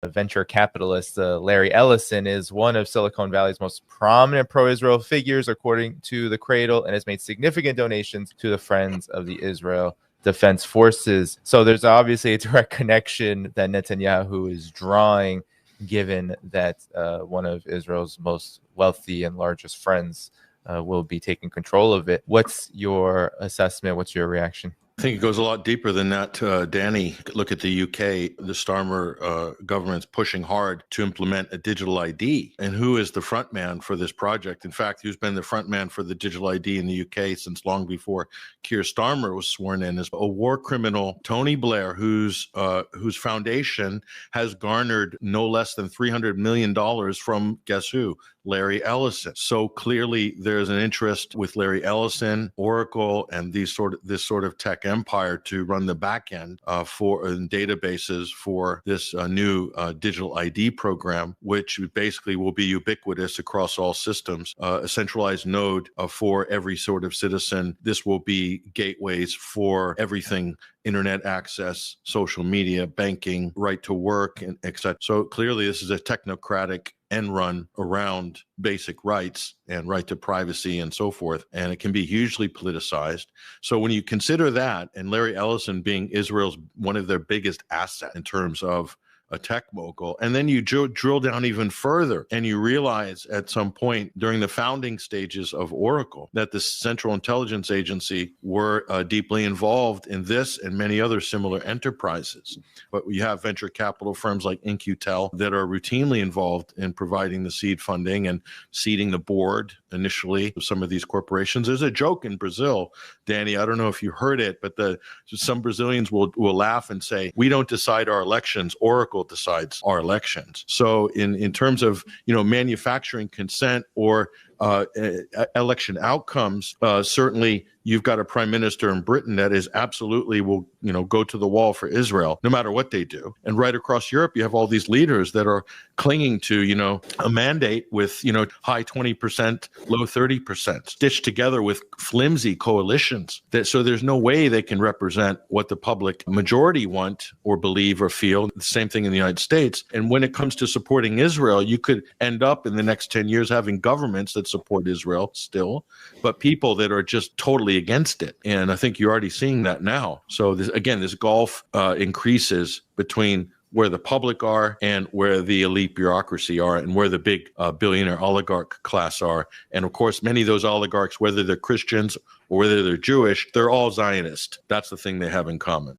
venture capitalist Larry Ellison is one of Silicon Valley's most prominent pro-Israel figures, according to the Cradle, and has made significant donations to the Friends of the Israel Defense Forces. So there's obviously a direct connection that Netanyahu is drawing, given that one of Israel's most wealthy and largest friends will be taking control of it. What's your assessment? What's your reaction? I think it goes a lot deeper than that, Danny. Look at the UK. The Starmer government's pushing hard to implement a digital ID. And who is the front man for this project? In fact, who's been the front man for the digital ID in the UK since long before Keir Starmer was sworn in, is a war criminal, Tony Blair, whose foundation has garnered no less than $300 million from, guess who? Larry Ellison. So clearly there's an interest with Larry Ellison, Oracle, and this sort of tech empire to run the back end for databases for this new digital ID program, which basically will be ubiquitous across all systems, a centralized node for every sort of citizen. This will be gateways for everything: internet access, social media, banking, right to work, and etc. So clearly this is a technocratic end run around basic rights and right to privacy and so forth, and it can be hugely politicized. So when you consider that, and Larry Ellison being Israel's one of their biggest assets in terms of a tech mogul, and then you drill down even further and you realize at some point during the founding stages of Oracle that the Central Intelligence Agency were deeply involved in this and many other similar enterprises. But we have venture capital firms like In-Q-Tel that are routinely involved in providing the seed funding and seeding the board initially of some of these corporations. There's a joke in Brazil, Danny, I don't know if you heard it, but some Brazilians will laugh and say, we don't decide our elections, Oracle decides our elections. So in terms of manufacturing consent or election outcomes, certainly you've got a prime minister in Britain that is absolutely will go to the wall for Israel no matter what they do. And right across Europe, you have all these leaders that are clinging to a mandate with high 20%, low 30%, stitched together with flimsy coalitions. So there's no way they can represent what the public majority want or believe or feel. The same thing in the United States. And when it comes to supporting Israel, you could end up in the next 10 years having governments that support Israel still, but people that are just totally against it. And I think you're already seeing that now. So this gulf increases between where the public are and where the elite bureaucracy are and where the big billionaire oligarch class are. And of course, many of those oligarchs, whether they're Christians or whether they're Jewish, they're all Zionist. That's the thing they have in common.